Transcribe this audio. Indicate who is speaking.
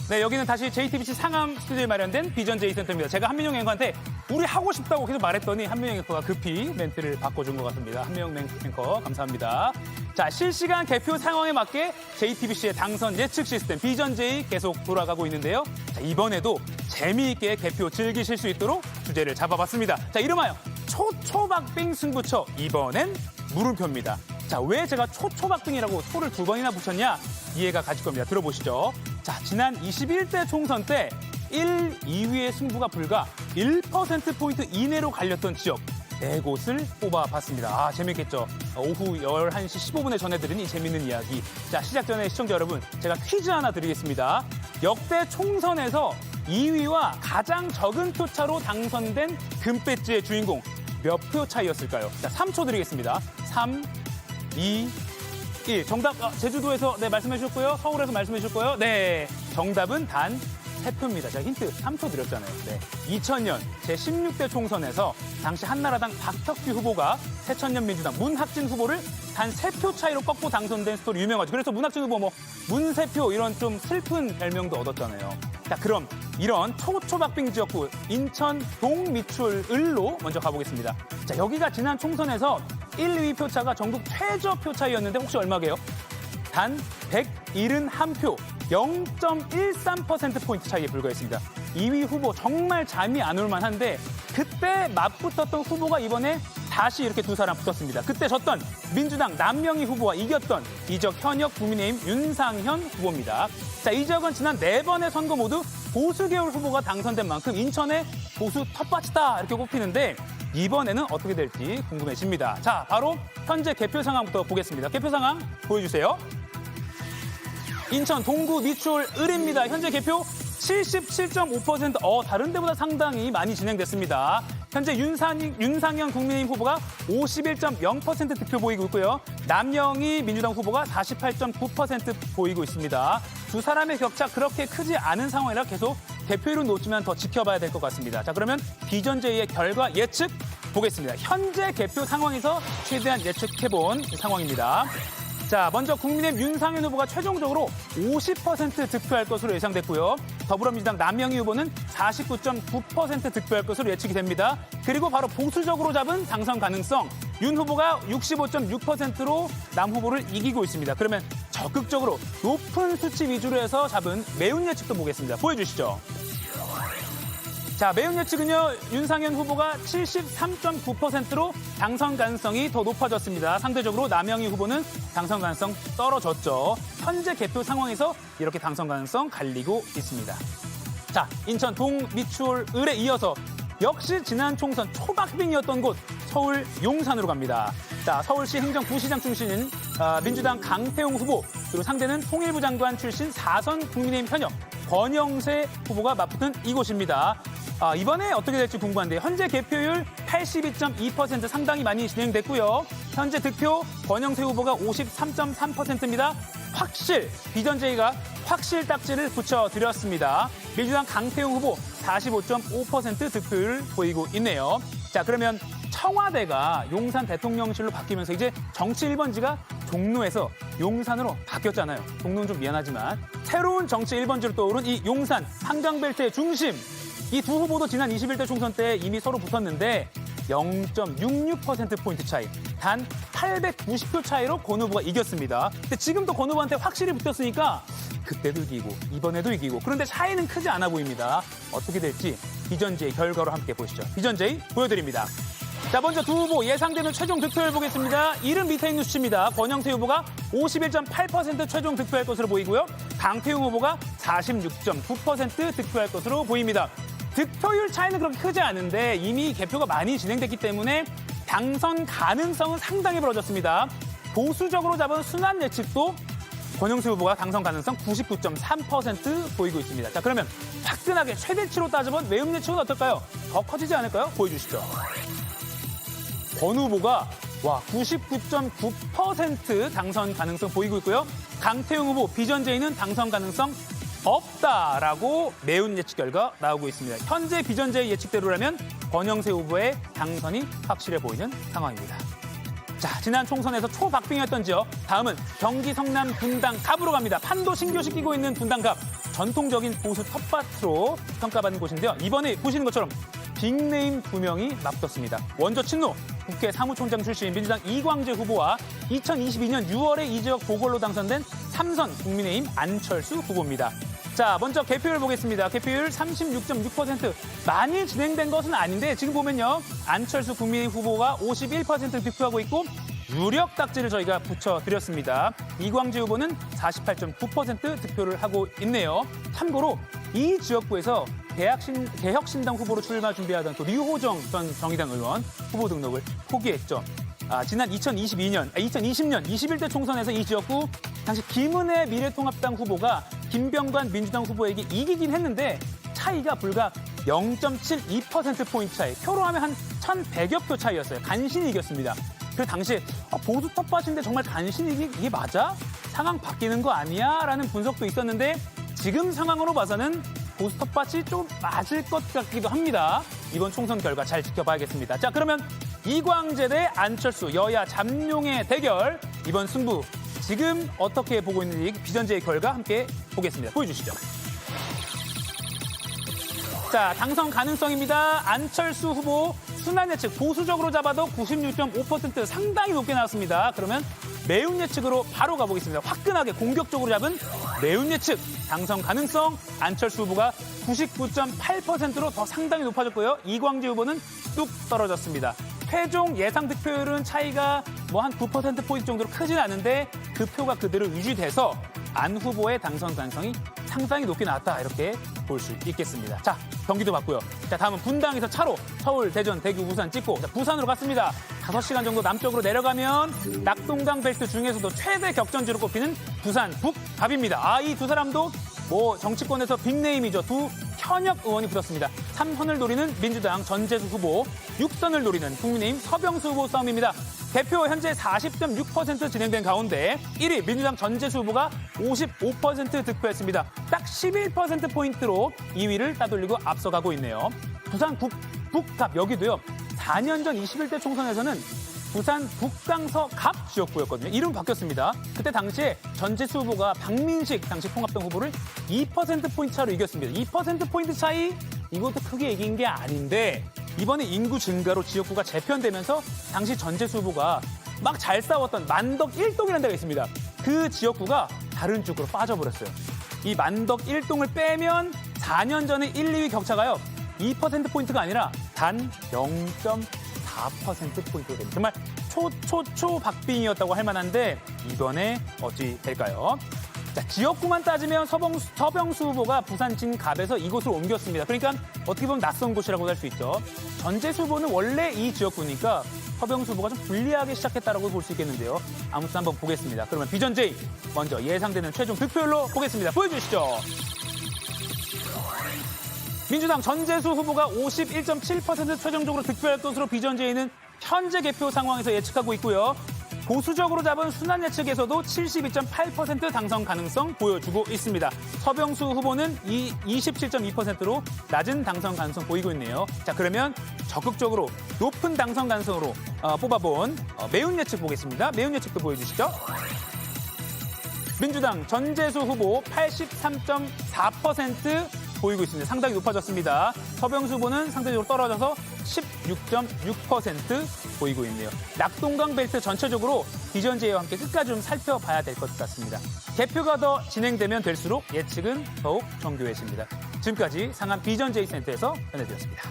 Speaker 1: 네, 여기는 다시 JTBC 상암 스튜디오에 마련된 비전제이 센터입니다. 제가 한민영 앵커한테 우리 하고 싶다고 계속 말했더니 한민영 앵커가 급히 멘트를 바꿔준 것 같습니다. 한민영 앵커 감사합니다. 자, 실시간 개표 상황에 맞게 JTBC의 당선 예측 시스템 비전제이 계속 돌아가고 있는데요. 자, 이번에도 재미있게 개표 즐기실 수 있도록 주제를 잡아봤습니다. 자, 이름하여 초초박빙 승부처, 이번엔 물음표입니다. 자, 왜 제가 초초박빙이라고 초를 2번이나 붙였냐? 이해가 가실 겁니다. 들어보시죠. 자, 지난 21대 총선 때 1, 2위의 승부가 불과 1%포인트 이내로 갈렸던 지역 4곳을 뽑아봤습니다. 아, 재밌겠죠? 오후 11시 15분에 전해드린 이 재밌는 이야기. 자, 시작 전에 시청자 여러분, 제가 퀴즈 하나 드리겠습니다. 역대 총선에서 2위와 가장 적은 표차로 당선된 금배지의 주인공 몇 표 차이였을까요? 자, 3초 드리겠습니다. 3, 2, 1. 정답 제주도에서 네, 말씀해 주셨고요. 서울에서 말씀해 주셨고요. 네, 정답은 단 3표입니다. 제가 힌트 3초 드렸잖아요. 네, 2000년 제16대 총선에서 당시 한나라당 박혁규 후보가 새천년 민주당 문학진 후보를 단 3표 차이로 꺾고 당선된 스토리 유명하죠. 그래서 문학진 후보 문세표 이런 좀 슬픈 별명도 얻었잖아요. 자, 그럼 이런 초초박빙 지역구 인천 동미출을로 먼저 가보겠습니다. 자, 여기가 지난 총선에서 1, 2위 표차가 전국 최저 표 차이였는데 혹시 얼마게요? 단 171표, 0.13%포인트 차이에 불과했습니다. 2위 후보 정말 잠이 안 올 만한데 그때 맞붙었던 후보가 이번에 다시 이렇게 두 사람 붙었습니다. 그때 졌던 민주당 남명희 후보와 이겼던 이적 현역 국민의힘 윤상현 후보입니다. 자, 이 지역은 지난 4번의 선거 모두 보수 계열 후보가 당선된 만큼 인천의 보수 텃밭이다 이렇게 꼽히는데 이번에는 어떻게 될지 궁금해집니다. 자, 바로 현재 개표 상황부터 보겠습니다. 개표 상황 보여주세요. 인천 동구 미추홀 을입니다. 현재 개표 77.5%. 다른 데보다 상당히 많이 진행됐습니다. 현재 윤상현 국민의힘 후보가 51.0% 득표 보이고 있고요. 남영희 민주당 후보가 48.9% 보이고 있습니다. 두 사람의 격차 그렇게 크지 않은 상황이라 계속 대표율은 높지만 더 지켜봐야 될 것 같습니다. 자, 그러면 비전제이의 결과 예측 보겠습니다. 현재 개표 상황에서 최대한 예측해본 상황입니다. 자, 먼저 국민의힘 윤상현 후보가 최종적으로 50% 득표할 것으로 예상됐고요. 더불어민주당 남영희 후보는 49.9% 득표할 것으로 예측이 됩니다. 그리고 바로 보수적으로 잡은 당선 가능성, 윤 후보가 65.6%로 남 후보를 이기고 있습니다. 그러면 적극적으로 높은 수치 위주로 해서 잡은 매운 예측도 보겠습니다. 보여주시죠. 자, 매운 예측은요, 윤상현 후보가 73.9%로 당선 가능성이 더 높아졌습니다. 상대적으로 남영희 후보는 당선 가능성 떨어졌죠. 현재 개표 상황에서 이렇게 당선 가능성 갈리고 있습니다. 자, 인천 동미추홀 을에 이어서 역시 지난 총선 초박빙이었던 곳 서울 용산으로 갑니다. 자, 서울시 행정부시장 출신인 민주당 강태용 후보, 그리고 상대는 통일부 장관 출신 4선 국민의힘 현역 권영세 후보가 맞붙은 이곳입니다. 이번에 어떻게 될지 궁금한데요. 현재 개표율 82.2% 상당히 많이 진행됐고요. 현재 득표 권영세 후보가 53.3%입니다. 비전제이가 확실 딱지를 붙여드렸습니다. 민주당 강태용 후보 45.5% 득표율 보이고 있네요. 자, 그러면 청와대가 용산 대통령실로 바뀌면서 이제 정치 1번지가 종로에서 용산으로 바뀌었잖아요. 종로는 좀 미안하지만 새로운 정치 1번지로 떠오른 이 용산 한강벨트의 중심, 이 두 후보도 지난 21대 총선 때 이미 서로 붙었는데 0.66%포인트 차이, 단 890표 차이로 권 후보가 이겼습니다. 근데 지금도 권 후보한테 확실히 붙었으니까 그때도 이기고 이번에도 이기고, 그런데 차이는 크지 않아 보입니다. 어떻게 될지 비전제이 결과로 함께 보시죠. 비전제이 보여드립니다. 자, 먼저 두 후보 예상되는 최종 득표율 보겠습니다. 이름 밑에 있는 수치입니다. 권영세 후보가 51.8% 최종 득표할 것으로 보이고요. 강태용 후보가 46.9% 득표할 것으로 보입니다. 득표율 차이는 그렇게 크지 않은데 이미 개표가 많이 진행됐기 때문에 당선 가능성은 상당히 벌어졌습니다. 보수적으로 잡은 순환 예측도 권영세 후보가 당선 가능성 99.3% 보이고 있습니다. 자, 그러면 화끈하게 최대치로 따져본 매운 예측은 어떨까요? 더 커지지 않을까요? 보여주시죠. 권 후보가 99.9% 당선 가능성 보이고 있고요. 강태용 후보 비전제이는 당선 가능성 없다라고 매운 예측 결과 나오고 있습니다. 현재 비전제이 예측대로라면 권영세 후보의 당선이 확실해 보이는 상황입니다. 자, 지난 총선에서 초박빙이었던 지역, 다음은 경기 성남 분당갑으로 갑니다. 판도 신교시키고 있는 분당갑, 전통적인 보수 텃밭으로 평가받는 곳인데요. 이번에 보시는 것처럼 빅네임 2명이 맞붙었습니다. 원조 친노, 국회 사무총장 출신 민주당 이광재 후보와 2022년 6월에 이 지역 보궐로 당선된 3선 국민의힘 안철수 후보입니다. 자, 먼저 개표율 보겠습니다. 개표율 36.6%. 많이 진행된 것은 아닌데 지금 보면요. 안철수 국민의힘 후보가 51% 득표하고 있고 유력 딱지를 저희가 붙여드렸습니다. 이광재 후보는 48.9% 득표를 하고 있네요. 참고로 이 지역구에서 개혁신당 후보로 출마 준비하던 또 류호정 전 정의당 의원 후보 등록을 포기했죠. 지난 2020년 21대 총선에서 이 지역구 당시 김은혜 미래통합당 후보가 김병관 민주당 후보에게 이기긴 했는데 차이가 불과 0.72%포인트 차이, 표로 하면 한 1,100여 표 차이였어요. 간신히 이겼습니다. 그 당시에 보수 텃밭인데 정말 간신히 이게 맞아? 상황 바뀌는 거 아니야? 라는 분석도 있었는데 지금 상황으로 봐서는 보수 텃밭이 좀 맞을 것 같기도 합니다. 이번 총선 결과 잘 지켜봐야겠습니다. 자, 그러면 이광재 대 안철수 여야 잠룡의 대결, 이번 승부 지금 어떻게 보고 있는지 비전제의 결과 함께 보겠습니다. 보여주시죠. 자, 당선 가능성입니다. 안철수 후보 순환 예측 보수적으로 잡아도 96.5% 상당히 높게 나왔습니다. 그러면 매운 예측으로 바로 가보겠습니다. 화끈하게 공격적으로 잡은 매운 예측. 당선 가능성 안철수 후보가 99.8%로 더 상당히 높아졌고요. 이광재 후보는 뚝 떨어졌습니다. 최종 예상 득표율은 차이가 뭐 한 9%포인트 정도로 크진 않은데 그 표가 그대로 유지돼서 안 후보의 당선 가능성이 상당히 높게 나왔다, 이렇게 볼 수 있겠습니다. 자, 경기도 봤고요. 자, 다음은 분당에서 차로 서울, 대전, 대구, 부산 찍고 부산으로 갔습니다. 5시간 정도 남쪽으로 내려가면 낙동강 벨트 중에서도 최대 격전지로 꼽히는 부산 북갑입니다. 이 두 사람도 뭐 정치권에서 빅네임이죠. 두 현역 의원이 붙었습니다. 3선을 노리는 민주당 전재수 후보, 6선을 노리는 국민의힘 서병수 후보 싸움입니다. 개표 현재 40.6% 진행된 가운데 1위 민주당 전재수 후보가 55% 득표했습니다. 딱 11%포인트로 2위를 따돌리고 앞서가고 있네요. 부산 북갑 여기도요. 4년 전 21대 총선에서는 부산 북강서 갑 지역구였거든요. 이름 바뀌었습니다. 그때 당시에 전재수 후보가 박민식 당시 통합당 후보를 2%포인트 차로 이겼습니다. 2%포인트 차이, 이것도 크게 이긴 게 아닌데 이번에 인구 증가로 지역구가 재편되면서 당시 전재수 후보가 막 잘 싸웠던 만덕 1동이라는 데가 있습니다. 그 지역구가 다른 쪽으로 빠져버렸어요. 이 만덕 1동을 빼면 4년 전에 1, 2위 격차가요. 2%포인트가 아니라 단 0.4%포인트가 됩니다. 정말 초박빙이었다고 할 만한데 이번에 어찌 될까요? 자, 지역구만 따지면 서병수 후보가 부산 진갑에서 이곳으로 옮겼습니다. 그러니까 어떻게 보면 낯선 곳이라고 할 수 있죠. 전재수 후보는 원래 이 지역구니까 서병수 후보가 좀 불리하게 시작했다고 볼 수 있겠는데요. 아무튼 한번 보겠습니다. 그러면 비전제이 먼저 예상되는 최종 득표율로 보겠습니다. 보여주시죠. 민주당 전재수 후보가 51.7% 최종적으로 득표할 것으로 비전제이는 현재 개표 상황에서 예측하고 있고요. 보수적으로 잡은 순환 예측에서도 72.8% 당선 가능성 보여주고 있습니다. 서병수 후보는 27.2%로 낮은 당선 가능성 보이고 있네요. 자, 그러면 적극적으로 높은 당선 가능성으로 뽑아본 매운 예측 보겠습니다. 매운 예측도 보여주시죠. 민주당 전재수 후보 83.4% 보이고 있습니다. 상당히 높아졌습니다. 서병수 후보는 상대적으로 떨어져서 16.6% 보이고 있네요. 낙동강 벨트 전체적으로 비전제이와 함께 끝까지 좀 살펴봐야 될 것 같습니다. 개표가 더 진행되면 될수록 예측은 더욱 정교해집니다. 지금까지 상암 비전제이 센터에서 전해드렸습니다.